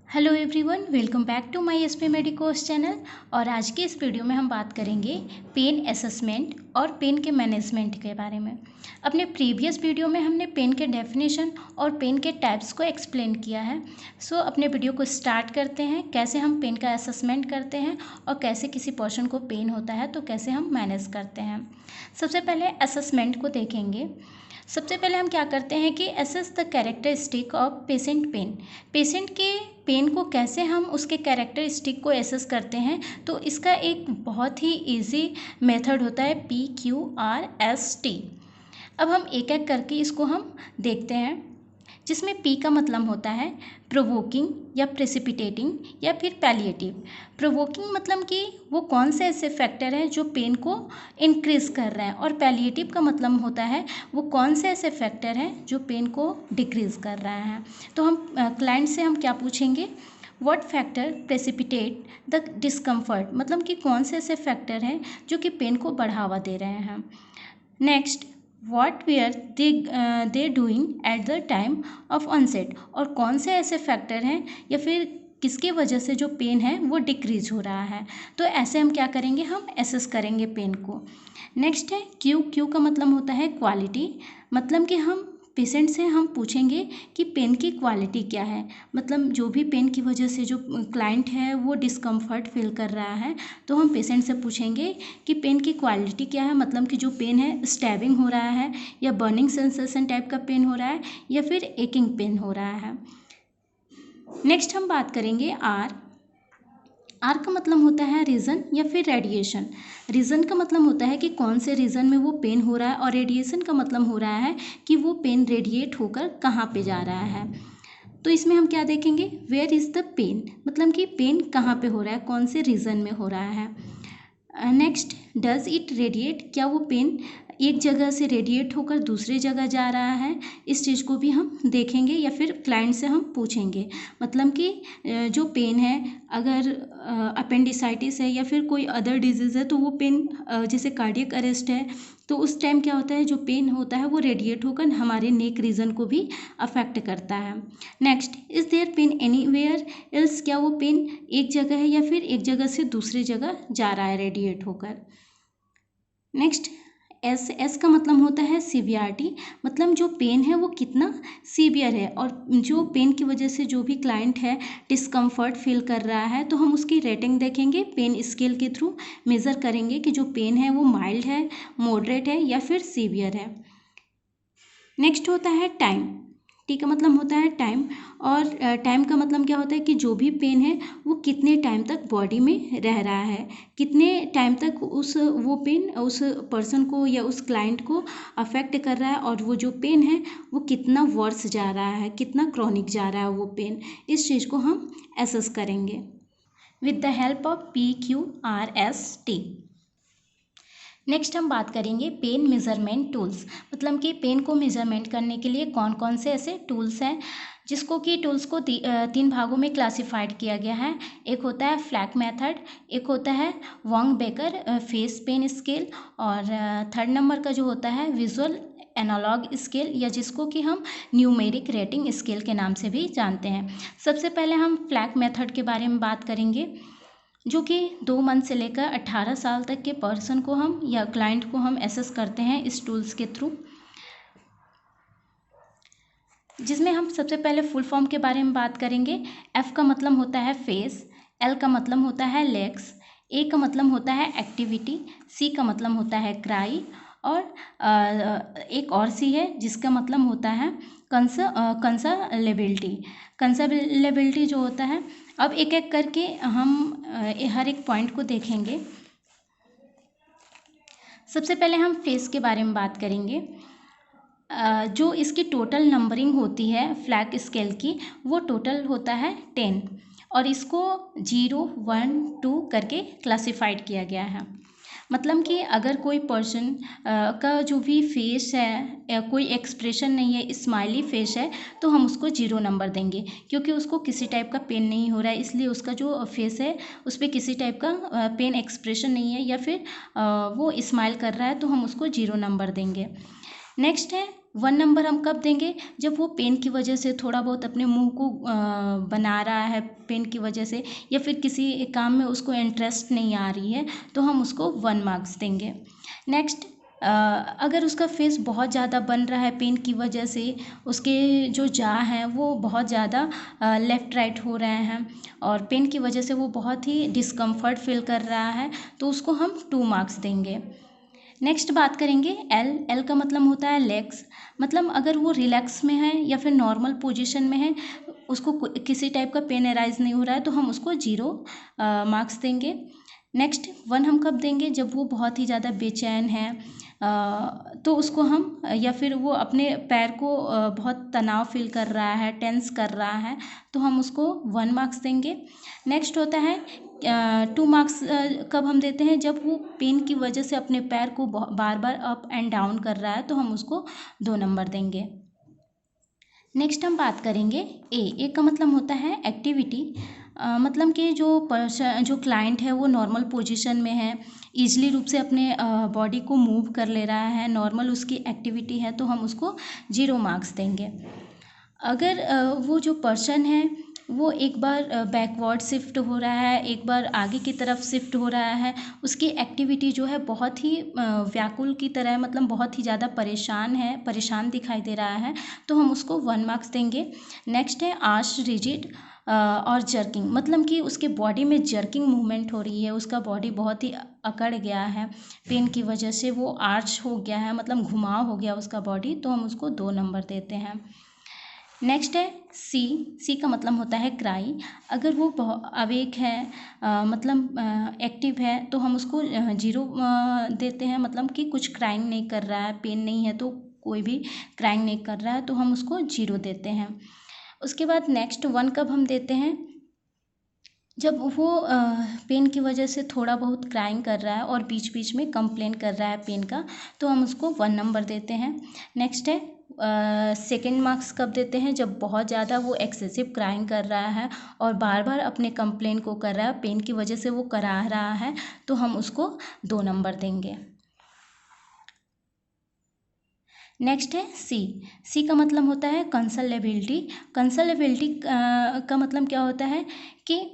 Hello everyone, welcome back to my SP medicos channel. और आज के इस वीडियो में हम बात करेंगे पेन असेसमेंट और पेन के मैनेजमेंट के बारे में। अपने प्रीवियस वीडियो में हमने पेन के डेफिनेशन और पेन के टाइप्स को एक्सप्लेन किया है। सो अपने वीडियो को स्टार्ट करते हैं, कैसे हम पेन का असेसमेंट करते हैं और कैसे किसी पर्सन को पेन होता है तो कैसे हम मैनेज करते हैं। सबसे पहले असेसमेंट को देखेंगे। सबसे पहले हम क्या करते हैं कि assess the characteristic of patient pain. Patient के पेन को कैसे हम उसके कैरेक्टरिस्टिक को एसेस करते हैं, तो इसका एक बहुत ही इजी मेथड होता है PQRST। अब हम एक एक करके इसको हम देखते हैं, जिसमें P का मतलब होता है प्रोवोकिंग या प्रेसिपिटेटिंग या फिर पैलिएटिव। प्रोवोकिंग मतलब कि वो कौन से ऐसे फैक्टर हैं जो पेन को इंक्रीज़ कर रहे हैं, और पैलिएटिव का मतलब होता है वो कौन से ऐसे फैक्टर हैं जो पेन को डिक्रीज़ कर रहे हैं। तो हम क्लाइंट से हम क्या पूछेंगे, what factor precipitate the discomfort, मतलब कि कौन से ऐसे फैक्टर हैं जो कि पेन को बढ़ावा दे रहे हैं। Next, what were they doing at the time of onset, और कौन से ऐसे फैक्टर हैं या फिर किसकी वजह से जो पेन है वो डिक्रीज हो रहा है। तो ऐसे हम क्या करेंगे, हम एसेस करेंगे पेन को। नेक्स्ट है क्यू का मतलब होता है क्वालिटी, मतलब कि हम पेशेंट से हम पूछेंगे कि पेन की क्वालिटी क्या है, मतलब जो भी पेन की वजह से जो क्लाइंट है वो डिस्कम्फर्ट फील कर रहा है, तो हम पेशेंट से पूछेंगे कि पेन की क्वालिटी क्या है, मतलब कि जो पेन है स्टैबिंग हो रहा है या बर्निंग सेंसेशन टाइप का पेन हो रहा है या फिर एकिंग पेन हो रहा है। नेक्स्ट हम बात करेंगे आर का मतलब होता है रीज़न या फिर रेडिएशन। रीज़न का मतलब होता है कि कौन से रीज़न में वो पेन हो रहा है, और रेडिएशन का मतलब हो रहा है कि वो पेन रेडिएट होकर कहाँ पे जा रहा है। तो इसमें हम क्या देखेंगे, वेयर इज़ द पेन, मतलब कि पेन कहाँ पे हो रहा है, कौन से रीज़न में हो रहा है। नेक्स्ट, डज इट रेडिएट, क्या वो पेन एक जगह से रेडिएट होकर दूसरी जगह जा रहा है, इस चीज़ को भी हम देखेंगे या फिर क्लाइंट से हम पूछेंगे। मतलब कि जो पेन है, अगर अपेंडिसाइटिस है या फिर कोई अदर डिजीज़ है तो वो पेन जैसे कार्डियक अरेस्ट है, तो उस टाइम क्या होता है, जो पेन होता है वो रेडिएट होकर हमारे नेक रीजन को भी अफेक्ट करता है। Next, is there pain anywhere else, क्या वो पेन एक जगह है या फिर एक जगह से दूसरी जगह जा रहा है रेडिएट होकर। नेक्स्ट, एस का मतलब होता है सीवियरिटी, मतलब जो पेन है वो कितना सीवियर है, और जो पेन की वजह से जो भी क्लाइंट है डिस्कम्फर्ट फील कर रहा है तो हम उसकी रेटिंग देखेंगे, पेन स्केल के थ्रू मेज़र करेंगे कि जो पेन है वो माइल्ड है, मॉडरेट है या फिर सीवियर है। नेक्स्ट होता है टाइम। टी का मतलब होता है टाइम, और टाइम का मतलब क्या होता है कि जो भी पेन है वो कितने टाइम तक बॉडी में रह रहा है, कितने टाइम तक वो पेन उस पर्सन को या उस क्लाइंट को अफेक्ट कर रहा है, और वो जो पेन है वो कितना वर्स जा रहा है, कितना क्रॉनिक जा रहा है वो पेन, इस चीज़ को हम एसेस करेंगे with the help of PQRST। Next हम बात करेंगे पेन मेज़रमेंट टूल्स, मतलब कि पेन को मेज़रमेंट करने के लिए कौन कौन से ऐसे टूल्स हैं, जिसको कि टूल्स को तीन भागों में क्लासिफाइड किया गया है। एक होता है फ्लैक मेथड, एक होता है Wong Baker face pain scale, और थर्ड नंबर का जो होता है विजुअल एनालॉग स्केल, या जिसको कि हम न्यूमेरिक रेटिंग स्केल के नाम से भी जानते हैं। सबसे पहले हम फ्लैक मेथड के बारे में बात करेंगे, जो कि 2 मंथ से लेकर 18 साल तक के पर्सन को हम या क्लाइंट को हम एसेस करते हैं इस टूल्स के थ्रू, जिसमें हम सबसे पहले फुल फॉर्म के बारे में बात करेंगे। एफ का मतलब होता है फेस, एल का मतलब होता है लेग्स, ए का मतलब होता है एक्टिविटी, सी का मतलब होता है क्राई, और एक और सी है जिसका मतलब होता है कंसर्लेबिलिटी। कंसर्लेबिलिटी जो होता है, अब एक एक करके हम हर एक पॉइंट को देखेंगे। सबसे पहले हम फेस के बारे में बात करेंगे। जो इसकी टोटल नंबरिंग होती है फ्लैग स्केल की, वो टोटल होता है 10, और इसको 0, 1, 2 करके क्लासिफाइड किया गया है। मतलब कि अगर कोई पर्सन का जो भी फेस है, कोई एक्सप्रेशन नहीं है, स्माइली फेस है, तो हम उसको 0 नंबर देंगे, क्योंकि उसको किसी टाइप का पेन नहीं हो रहा है, इसलिए उसका जो फेस है उस पर किसी टाइप का पेन एक्सप्रेशन नहीं है, या फिर वो स्माइल कर रहा है, तो हम उसको 0 नंबर देंगे। नेक्स्ट है 1 नंबर हम कब देंगे, जब वो पेन की वजह से थोड़ा बहुत अपने मुंह को बना रहा है पेन की वजह से, या फिर किसी काम में उसको इंटरेस्ट नहीं आ रही है, तो हम उसको 1 मार्क्स देंगे। नेक्स्ट, अगर उसका फेस बहुत ज़्यादा बन रहा है पेन की वजह से, उसके जो जा हैं वो बहुत ज़्यादा लेफ़्ट राइट हो रहे हैं और पेन की वजह से वो बहुत ही डिस्कम्फर्ट फील कर रहा है, तो उसको हम 2 मार्क्स देंगे। नेक्स्ट बात करेंगे एल का मतलब होता है लेग्स। मतलब अगर वो रिलैक्स में है या फिर नॉर्मल पोजीशन में है, उसको किसी टाइप का पेन अराइज नहीं हो रहा है, तो हम उसको 0 मार्क्स देंगे। नेक्स्ट 1 हम कब देंगे, जब वो बहुत ही ज़्यादा बेचैन है, तो उसको हम, या फिर वो अपने पैर को बहुत तनाव फील कर रहा है, टेंस कर रहा है, तो हम उसको 1 मार्क्स देंगे। नेक्स्ट होता है 2 मार्क्स कब हम देते हैं, जब वो पेन की वजह से अपने पैर को बार बार अप एंड डाउन कर रहा है, तो हम उसको 2 नंबर देंगे। नेक्स्ट हम बात करेंगे ए का मतलब होता है एक्टिविटी। मतलब कि जो क्लाइंट है वो नॉर्मल पोजीशन में है, ईजिली रूप से अपने बॉडी को मूव कर ले रहा है, नॉर्मल उसकी एक्टिविटी है, तो हम उसको 0 मार्क्स देंगे। अगर वो जो पर्सन है वो एक बार बैकवर्ड शिफ्ट हो रहा है, एक बार आगे की तरफ शिफ्ट हो रहा है, उसकी एक्टिविटी जो है बहुत ही व्याकुल की तरह है, मतलब बहुत ही ज़्यादा परेशान दिखाई दे रहा है, तो हम उसको 1 मार्क्स देंगे। नेक्स्ट है आर्च रिजिड और जर्किंग। मतलब कि उसके बॉडी में जर्किंग मूवमेंट हो रही है, उसका बॉडी बहुत ही अकड़ गया है पेन की वजह से, वो आर्च हो गया है, मतलब घुमाव हो गया उसका बॉडी, तो हम उसको 2 नंबर देते हैं। नेक्स्ट है सी का मतलब होता है क्राई। अगर वो अवेक है, मतलब एक्टिव है, तो हम उसको 0 देते हैं, मतलब कि कुछ क्राइंग नहीं कर रहा है, पेन नहीं है तो कोई भी क्राइंग नहीं कर रहा है, तो हम उसको 0 देते हैं। उसके बाद नेक्स्ट 1 कब हम देते हैं, जब वो पेन की वजह से थोड़ा बहुत क्राइंग कर रहा है और बीच बीच में कंप्लेन कर रहा है पेन का, तो हम उसको 1 नंबर देते हैं। नेक्स्ट है सेकेंड मार्क्स कब देते हैं, जब बहुत ज़्यादा वो एक्सेसिव क्राइंग कर रहा है और बार बार अपने कंप्लेन को कर रहा है, पेन की वजह से वो करा रहा है, तो हम उसको 2 नंबर देंगे। नेक्स्ट है सी का मतलब होता है कंसलेबिलिटी। कंसलेबिलिटी का मतलब क्या होता है कि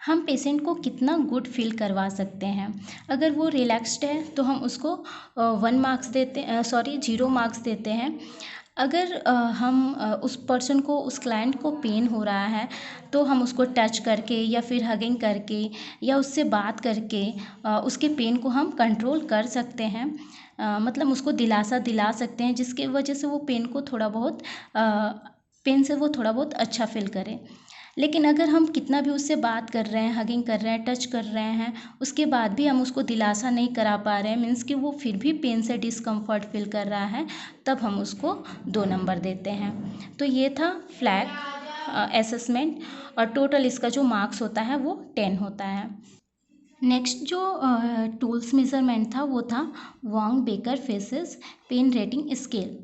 हम पेशेंट को कितना गुड फील करवा सकते हैं। अगर वो रिलैक्स्ड है तो हम उसको 1 मार्क्स देते 0 मार्क्स देते हैं। अगर हम उस पर्सन को, उस क्लाइंट को पेन हो रहा है, तो हम उसको टच करके या फिर हगिंग करके या उससे बात करके उसके पेन को हम कंट्रोल कर सकते हैं, मतलब उसको दिलासा दिला सकते हैं, जिसकी वजह से वो पेन से वो थोड़ा बहुत अच्छा फील करे। लेकिन अगर हम कितना भी उससे बात कर रहे हैं, हगिंग कर रहे हैं, टच कर रहे हैं, उसके बाद भी हम उसको दिलासा नहीं करा पा रहे हैं, मीन्स कि वो फिर भी पेन से डिस्कम्फर्ट फील कर रहा है, तब हम उसको 2 नंबर देते हैं। तो ये था फ्लैग असेसमेंट, और टोटल इसका जो मार्क्स होता है वो 10 होता है। नेक्स्ट जो टूल्स मेज़रमेंट था वो था Wong Baker faces pain rating scale.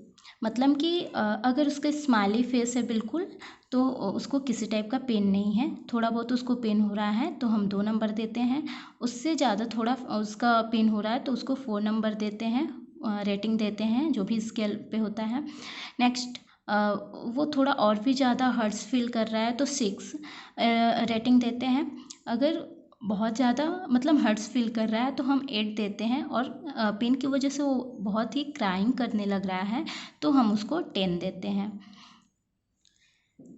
मतलब कि अगर उसका स्माइली फेस है बिल्कुल, तो उसको किसी टाइप का पेन नहीं है, थोड़ा बहुत उसको पेन हो रहा है तो हम 2 नंबर देते हैं, उससे ज़्यादा थोड़ा उसका पेन हो रहा है तो उसको 4 नंबर देते हैं, रेटिंग देते हैं जो भी स्केल पे होता है। नेक्स्ट वो थोड़ा और भी ज़्यादा हर्ट्स फील कर रहा है तो 6 रेटिंग देते हैं। अगर बहुत ज़्यादा मतलब हर्ट्स फील कर रहा है तो हम 8 देते हैं, और पेन की वजह से वो बहुत ही क्राइंग करने लग रहा है तो हम उसको 10 देते हैं।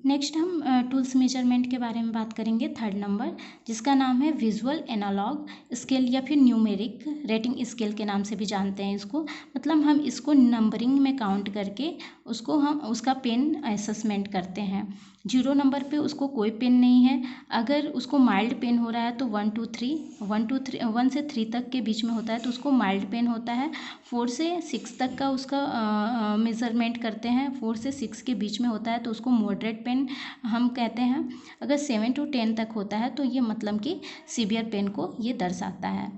नेक्स्ट हम टूल्स मेजरमेंट के बारे में बात करेंगे, 3rd नंबर, जिसका नाम है विजुअल एनालॉग स्केल या फिर न्यूमेरिक रेटिंग स्केल के नाम से भी जानते हैं इसको। मतलब हम इसको नंबरिंग में काउंट करके हम उसका पेन असेसमेंट करते हैं। 0 नंबर पे उसको कोई पेन नहीं है। अगर उसको माइल्ड पेन हो रहा है तो 1 से 3 तक के बीच में होता है तो उसको माइल्ड पेन होता है। 4 से 6 तक का उसका मेज़रमेंट करते हैं, 4 से 6 के बीच में होता है तो उसको मॉडरेट पेन हम कहते हैं। अगर 7 to 10 तक होता है तो ये मतलब कि सीवियर पेन को ये दर्शाता है।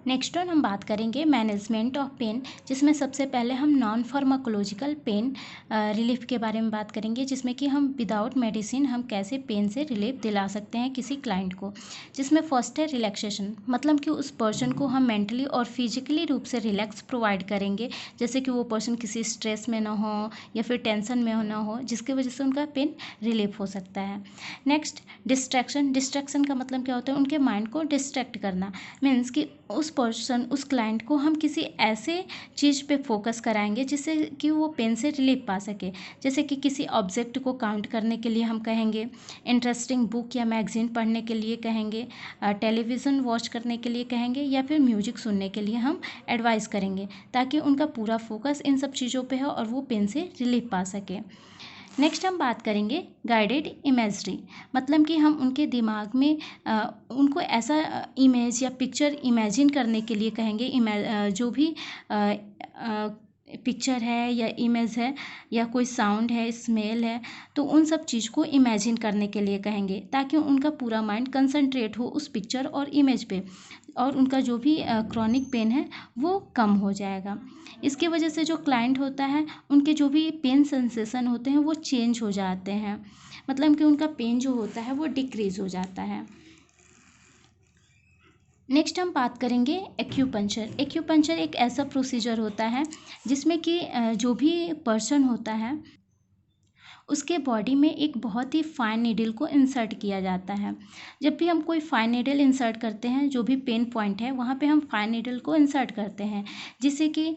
नेक्स्ट ऑन हम बात करेंगे मैनेजमेंट ऑफ पेन, जिसमें सबसे पहले हम नॉन फार्माकोलॉजिकल पेन रिलीफ के बारे में बात करेंगे, जिसमें कि हम विदाउट मेडिसिन हम कैसे पेन से रिलीफ दिला सकते हैं किसी क्लाइंट को। जिसमें फर्स्ट है रिलैक्सेशन, मतलब कि उस पर्सन को हम मेंटली और फिजिकली रूप से रिलैक्स प्रोवाइड करेंगे, जैसे कि वो पर्सन किसी स्ट्रेस में ना हो या फिर टेंशन में ना हो, जिसकी वजह से उनका पेन रिलीफ हो सकता है। नेक्स्ट डिस्ट्रैक्शन, डिस्ट्रैक्शन का मतलब क्या होता है, उनके माइंड को डिस्ट्रैक्ट करना, मीन्स कि उस पर्सन उस क्लाइंट को हम किसी ऐसे चीज़ पे फोकस कराएंगे जिससे कि वो पेन से रिलीफ पा सके, जैसे कि किसी ऑब्जेक्ट को काउंट करने के लिए हम कहेंगे, इंटरेस्टिंग बुक या मैगजीन पढ़ने के लिए कहेंगे, टेलीविज़न वॉच करने के लिए कहेंगे, या फिर म्यूजिक सुनने के लिए हम एडवाइस करेंगे, ताकि उनका पूरा फोकस इन सब चीज़ों पे हो और वो पेन से रिलीफ पा सके। नेक्स्ट हम बात करेंगे गाइडेड इमेजरी, मतलब कि हम उनके दिमाग में उनको ऐसा इमेज या पिक्चर इमेजिन करने के लिए कहेंगे, जो भी पिक्चर है या इमेज है या कोई साउंड है, स्मेल है, तो उन सब चीज़ को इमेजिन करने के लिए कहेंगे, ताकि उनका पूरा माइंड कंसंट्रेट हो उस पिक्चर और इमेज पे, और उनका जो भी क्रॉनिक पेन है वो कम हो जाएगा। इसकी वजह से जो क्लाइंट होता है उनके जो भी पेन सेंसेशन होते हैं वो चेंज हो जाते हैं, मतलब कि उनका पेन जो होता है वो डिक्रीज़ हो जाता है। नेक्स्ट हम बात करेंगे एक्यूपंक्चर। एक्यूपंक्चर एक ऐसा प्रोसीजर होता है जिसमें कि जो भी पर्सन होता है उसके बॉडी में एक बहुत ही फाइन नीडल को इंसर्ट किया जाता है। जब भी हम कोई फाइन नीडल इंसर्ट करते हैं, जो भी पेन पॉइंट है वहाँ पे हम फाइन नीडल को इंसर्ट करते हैं, जिससे कि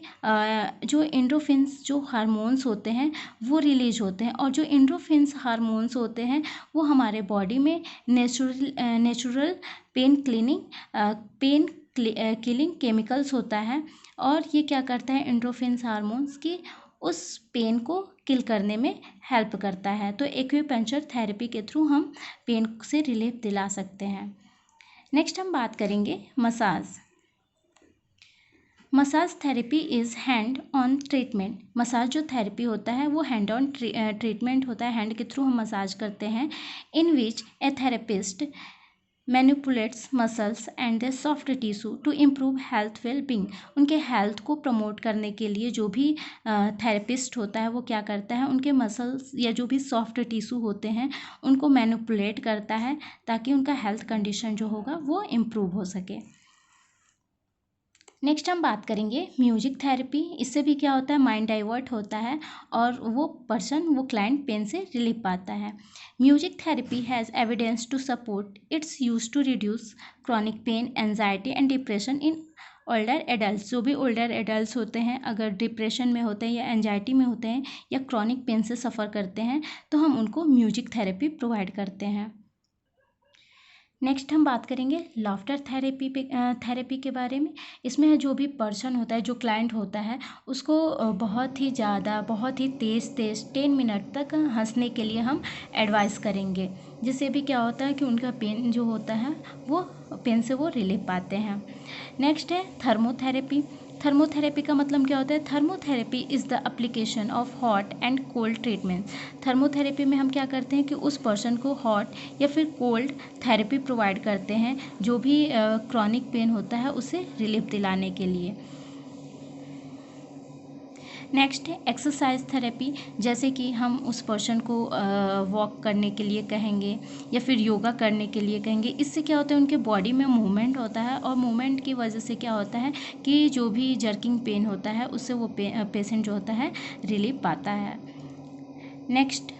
जो एंडोर्फिन्स जो हार्मोन्स होते हैं वो रिलीज होते हैं, और जो एंडोर्फिन्स हार्मोन्स होते हैं वो हमारे बॉडी में नेचुरल पेन किलिंग केमिकल्स होता है, और ये क्या करता है, एंडोर्फिन्स हार्मोन्स की उस पेन को किल करने में हेल्प करता है। तो एक्यूपंक्चर थेरेपी के थ्रू हम पेन से रिलीफ दिला सकते हैं। नेक्स्ट हम बात करेंगे massage. Massage therapy is hand on treatment. Massage जो थेरेपी होता है वो हैंड ऑन ट्रीटमेंट होता है, हैंड के थ्रू हम मसाज करते हैं, in which a therapist manipulates muscles and the soft tissue to improve health wellbeing. उनके हेल्थ को प्रमोट करने के लिए जो भी थेरेपिस्ट होता है वो क्या करता है, उनके मसल्स या जो भी सॉफ्ट टिश्यू होते हैं उनको मैनिपुलेट करता है, ताकि उनका हेल्थ कंडीशन जो होगा वो इम्प्रूव हो सके। नेक्स्ट हम बात करेंगे म्यूजिक थेरेपी। इससे भी क्या होता है, माइंड डाइवर्ट होता है और वो क्लाइंट पेन से रिलीफ पाता है। Music therapy has evidence to support its use to reduce chronic pain, anxiety and depression in older adult. जो भी ओल्डर एडल्ट होते हैं, अगर डिप्रेशन में होते हैं या एंजाइटी में होते हैं या क्रॉनिक पेन से सफ़र करते हैं, तो हम उनको म्यूजिक थेरेपी प्रोवाइड करते हैं। नेक्स्ट हम बात करेंगे लाफ्टर थेरेपी के बारे में। इसमें जो भी पर्सन होता है, जो क्लाइंट होता है, उसको बहुत ही ज़्यादा बहुत ही तेज़ 10 मिनट तक हंसने के लिए हम एडवाइस करेंगे, जिससे भी क्या होता है कि उनका पेन जो होता है वो पेन से वो रिलीफ पाते हैं। नेक्स्ट है थर्मोथेरेपी। थर्मोथेरेपी का मतलब क्या होता है, thermotherapy is the application of hot and cold treatment. Thermotherapy में हम क्या करते हैं कि उस पर्सन को हॉट या फिर कोल्ड थेरेपी प्रोवाइड करते हैं, जो भी क्रॉनिक पेन होता है उसे रिलीफ दिलाने के लिए। नेक्स्ट है एक्सरसाइज थेरेपी, जैसे कि हम उस पर्सन को वॉक करने के लिए कहेंगे या फिर योगा करने के लिए कहेंगे। इससे क्या होता है, उनके बॉडी में मूवमेंट होता है, और मूवमेंट की वजह से क्या होता है कि जो भी जर्किंग पेन होता है उससे वो पेशेंट जो होता है रिलीफ पाता है। Next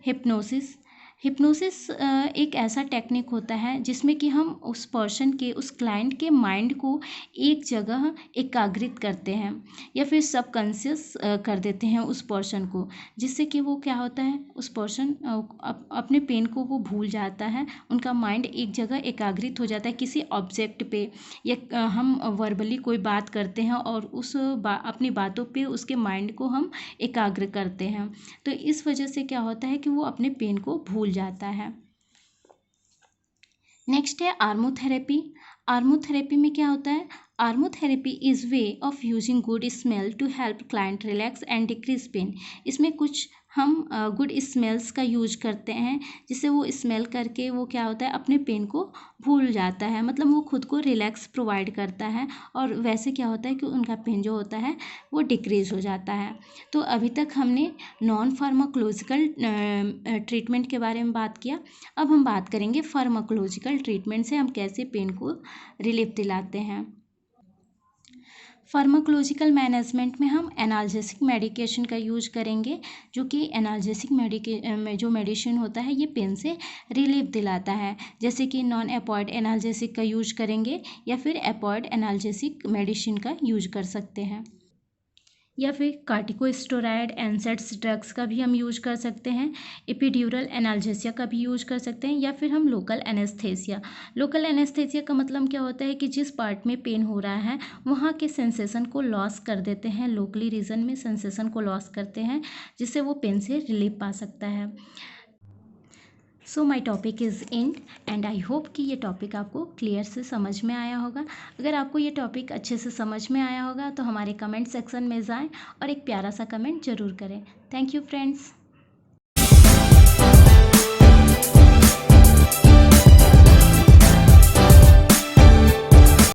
hypnosis. हिप्नोसिस एक ऐसा टेक्निक होता है जिसमें कि हम उस पर्सन के, उस क्लाइंट के माइंड को एक जगह एकाग्रित करते हैं या फिर सबकॉन्शियस कर देते हैं उस पर्सन को, जिससे कि वो क्या होता है, उस पर्सन अपने पेन को वो भूल जाता है, उनका माइंड एक जगह एकाग्रित हो जाता है किसी ऑब्जेक्ट पे, या हम वर्बली कोई बात करते हैं और अपनी बातों पे उसके माइंड को हम एकाग्र करते हैं, तो इस वजह से क्या होता है कि वो अपने पेन को भूल जाता है। नेक्स्ट है आर्मोथेरेपी। आर्मोथेरेपी में क्या होता है, aromatherapy is way of using good smell to help client relax and decrease pain. इसमें कुछ हम गुड स्मेल्स का यूज करते हैं, जिससे वो स्मेल करके वो क्या होता है, अपने पेन को भूल जाता है, मतलब वो खुद को रिलैक्स प्रोवाइड करता है और वैसे क्या होता है कि उनका पेन जो होता है वो डिक्रीज़ हो जाता है। तो अभी तक हमने नॉन फार्माकोलॉजिकल ट्रीटमेंट के बारे में बात किया। अब हम बात करेंगे फार्माकोलॉजिकल ट्रीटमेंट से हम कैसे पेन को रिलीफ दिलाते हैं। फार्माकोलॉजिकल मैनेजमेंट में हम एनाल्जेसिक मेडिकेशन का यूज करेंगे, जो कि एनाल्जेसिक जो मेडिसिन होता है ये पेन से रिलीफ दिलाता है, जैसे कि नॉन एपॉइड एनाल्जेसिक का यूज करेंगे या फिर एपॉइड एनाल्जेसिक मेडिसिन का यूज कर सकते हैं, या फिर कार्टिकोस्टेरॉइड एनसेड्स ड्रग्स का भी हम यूज कर सकते हैं। एपिड्यूरल एनाल्जेसिया का भी यूज कर सकते हैं, या फिर हम लोकल एनेस्थेसिया। लोकल एनेस्थेसिया का मतलब क्या होता है कि जिस पार्ट में पेन हो रहा है वहाँ के सेंसेशन को लॉस कर देते हैं, लोकली रीजन में सेंसेशन को लॉस करते हैं, जिससे वो पेन से रिलीफ पा सकता है। So my topic is and and I hope कि ये टॉपिक आपको क्लियर से समझ में आया होगा। अगर आपको ये टॉपिक अच्छे से समझ में आया होगा तो हमारे कमेंट सेक्शन में जाएं और एक प्यारा सा कमेंट ज़रूर करें। Thank you friends.